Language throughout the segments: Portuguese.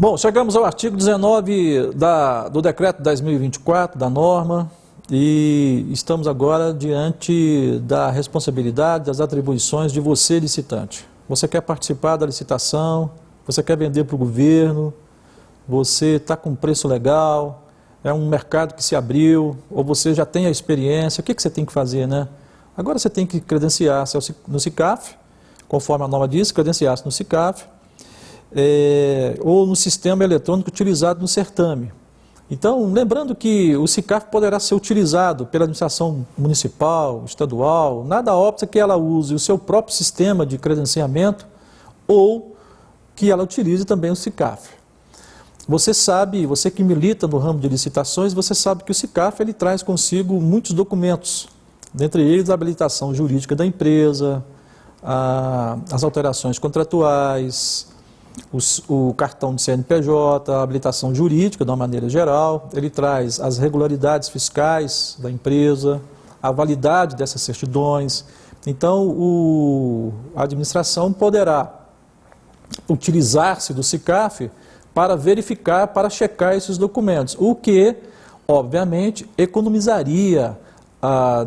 Bom, chegamos ao artigo 19 do decreto 10.024, da norma, e estamos agora diante da responsabilidade, das atribuições de você, licitante. Você quer participar da licitação, você quer vender para o governo, você está com preço legal, é um mercado que se abriu, ou você já tem a experiência, o que você tem que fazer, né? Agora você tem que credenciar-se no SICAF, conforme a norma diz, credenciar-se no SICAF, ou no sistema eletrônico utilizado no certame. Então, lembrando que o SICAF poderá ser utilizado pela administração municipal, estadual, nada óbvio que ela use o seu próprio sistema de credenciamento ou que ela utilize também o SICAF. Você sabe, você que milita no ramo de licitações, você sabe que o SICAF ele traz consigo muitos documentos, dentre eles a habilitação jurídica da empresa, as alterações contratuais, o cartão de CNPJ, a habilitação jurídica de uma maneira geral, ele traz as regularidades fiscais da empresa, a validade dessas certidões. Então, a administração poderá utilizar-se do SICAF para verificar, para checar esses documentos, o que, obviamente, economizaria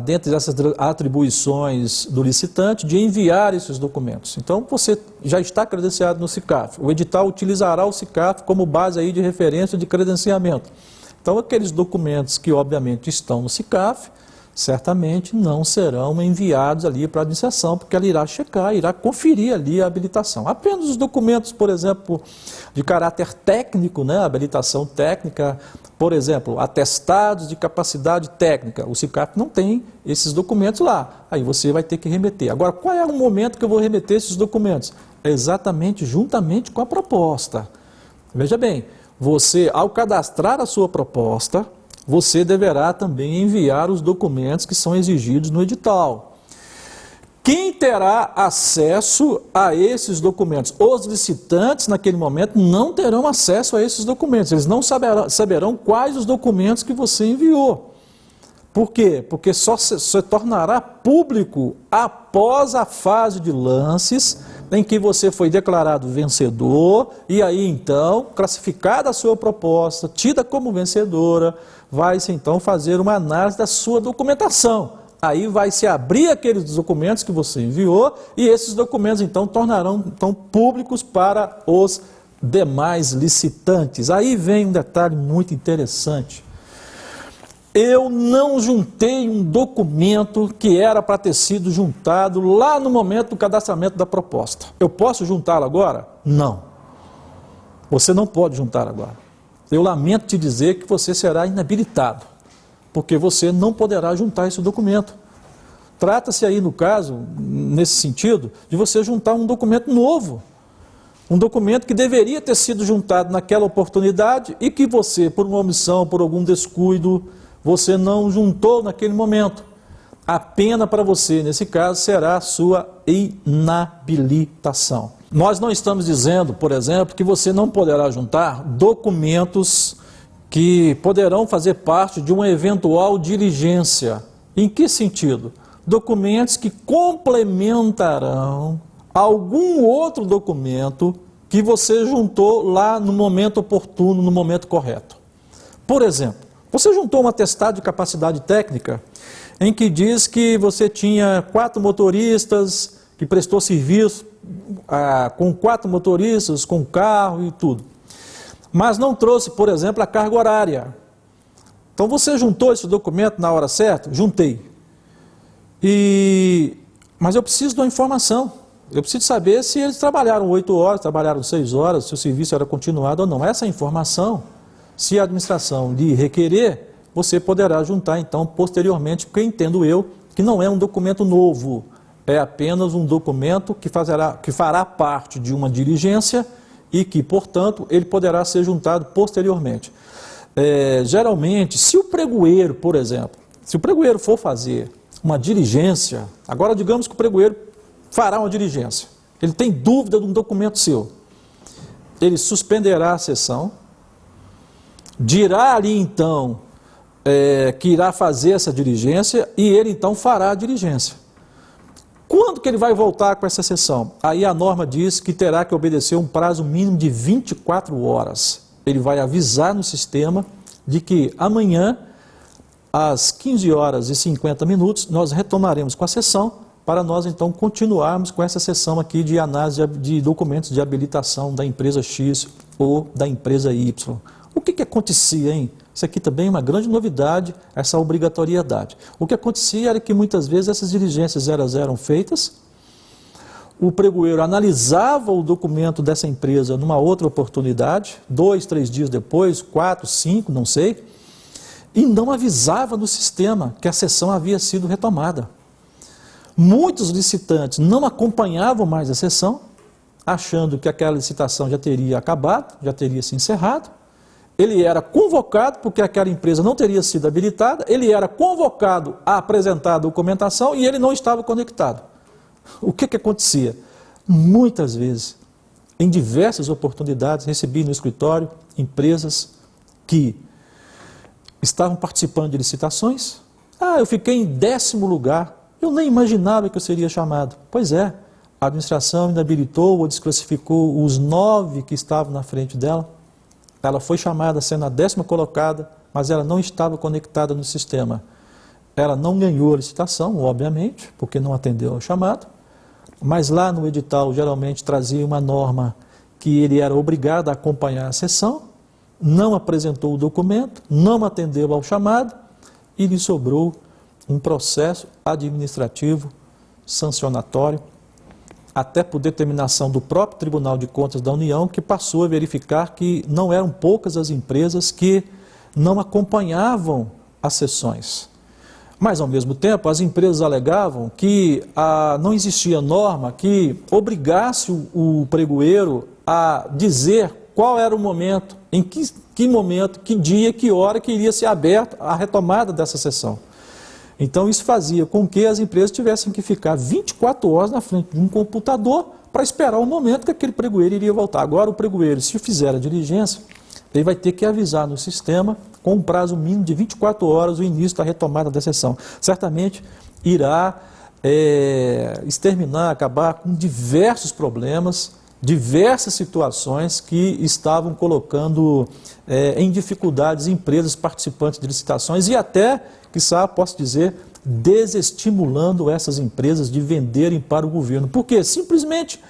dentro dessas atribuições do licitante, de enviar esses documentos. Então, você já está credenciado no SICAF. O edital utilizará o SICAF como base aí de referência de credenciamento. Então, aqueles documentos que, obviamente, estão no SICAF, certamente não serão enviados ali para a administração, porque ela irá checar, irá conferir ali a habilitação. Apenas os documentos, por exemplo, de caráter técnico, né, habilitação técnica, por exemplo, atestados de capacidade técnica, o SICAF não tem esses documentos lá, aí você vai ter que remeter. Agora, qual é o momento que eu vou remeter esses documentos? É exatamente juntamente com a proposta. Veja bem, você, ao cadastrar a sua proposta, você deverá também enviar os documentos que são exigidos no edital. Quem terá acesso a esses documentos? Os licitantes, naquele momento, não terão acesso a esses documentos. Eles não saberão quais os documentos que você enviou. Por quê? Porque só se tornará público após a fase de lances, em que você foi declarado vencedor, e aí então, classificada a sua proposta, tida como vencedora, vai-se então fazer uma análise da sua documentação. Aí vai se abrir aqueles documentos que você enviou, e esses documentos então tornarão públicos para os demais licitantes. Aí vem um detalhe muito interessante. Eu não juntei um documento que era para ter sido juntado lá no momento do cadastramento da proposta. Eu posso juntá-lo agora? Não. Você não pode juntar agora. Eu lamento te dizer que você será inabilitado, porque você não poderá juntar esse documento. Trata-se aí, no caso, nesse sentido, de você juntar um documento novo. Um documento que deveria ter sido juntado naquela oportunidade e que você, por uma omissão, por algum descuido, você não juntou naquele momento. A pena para você, nesse caso, será a sua inabilitação. Nós não estamos dizendo, por exemplo, que você não poderá juntar documentos que poderão fazer parte de uma eventual diligência. Em que sentido? Documentos que complementarão algum outro documento que você juntou lá no momento oportuno, no momento correto. Por exemplo, você juntou um atestado de capacidade técnica em que diz que você tinha 4 motoristas, que prestou serviço com 4 motoristas, com carro e tudo. Mas não trouxe, por exemplo, a carga horária. Então você juntou esse documento na hora certa? Juntei. Mas eu preciso de uma informação. Eu preciso saber se eles trabalharam 8 horas, trabalharam 6 horas, se o serviço era continuado ou não. Essa informação, se a administração lhe requerer, você poderá juntar então posteriormente, porque entendo eu que não é um documento novo, é apenas um documento que fará parte de uma diligência e que, portanto, ele poderá ser juntado posteriormente. Geralmente, se o pregoeiro, por exemplo, se o pregoeiro for fazer uma diligência, agora digamos que o pregoeiro fará uma diligência, ele tem dúvida de um documento seu, ele suspenderá a sessão, dirá ali então que irá fazer essa diligência e ele então fará a diligência. Quando que ele vai voltar com essa sessão? Aí a norma diz que terá que obedecer um prazo mínimo de 24 horas. Ele vai avisar no sistema de que amanhã, às 15 horas e 50 minutos, nós retomaremos com a sessão para nós então continuarmos com essa sessão aqui de análise de documentos de habilitação da empresa X ou da empresa Y. O que acontecia, hein? Isso aqui também é uma grande novidade, essa obrigatoriedade. O que acontecia era que muitas vezes essas diligências eram feitas, o pregoeiro analisava o documento dessa empresa numa outra oportunidade, 2, 3 dias depois, 4, 5, não sei, e não avisava no sistema que a sessão havia sido retomada. Muitos licitantes não acompanhavam mais a sessão, achando que aquela licitação já teria acabado, já teria se encerrado. Ele era convocado, porque aquela empresa não teria sido habilitada, ele era convocado a apresentar a documentação e ele não estava conectado. O que acontecia? Muitas vezes, em diversas oportunidades, recebi no escritório empresas que estavam participando de licitações. Eu fiquei em 10º lugar, eu nem imaginava que eu seria chamado. Pois é, a administração inabilitou ou desclassificou os 9 que estavam na frente dela. Ela foi chamada sendo a 10ª colocada, mas ela não estava conectada no sistema. Ela não ganhou a licitação, obviamente, porque não atendeu ao chamado, mas lá no edital geralmente trazia uma norma que ele era obrigado a acompanhar a sessão, não apresentou o documento, não atendeu ao chamado e lhe sobrou um processo administrativo sancionatório, até por determinação do próprio Tribunal de Contas da União, que passou a verificar que não eram poucas as empresas que não acompanhavam as sessões. Mas, ao mesmo tempo, as empresas alegavam que não existia norma que obrigasse o pregoeiro a dizer qual era o momento, em que momento, que dia, que hora que iria ser aberta a retomada dessa sessão. Então isso fazia com que as empresas tivessem que ficar 24 horas na frente de um computador para esperar o momento que aquele pregoeiro iria voltar. Agora o pregoeiro, se fizer a diligência, ele vai ter que avisar no sistema com um prazo mínimo de 24 horas o início da retomada da sessão. Certamente irá exterminar, acabar com diversos problemas, diversas situações que estavam colocando em dificuldades empresas participantes de licitações e até, quiçá, posso dizer, desestimulando essas empresas de venderem para o governo. Por quê? Simplesmente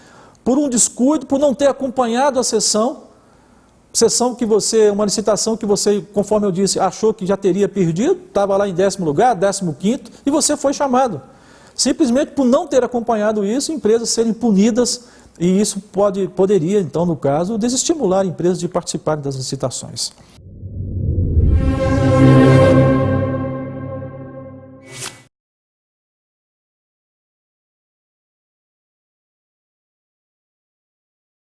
por um descuido, por não ter acompanhado a sessão que uma licitação que você, conforme eu disse, achou que já teria perdido, estava lá em 10º lugar, 15º, e você foi chamado. Simplesmente por não ter acompanhado isso, empresas serem punidas, e isso poderia, então, no caso, desestimular empresas de participarem das licitações.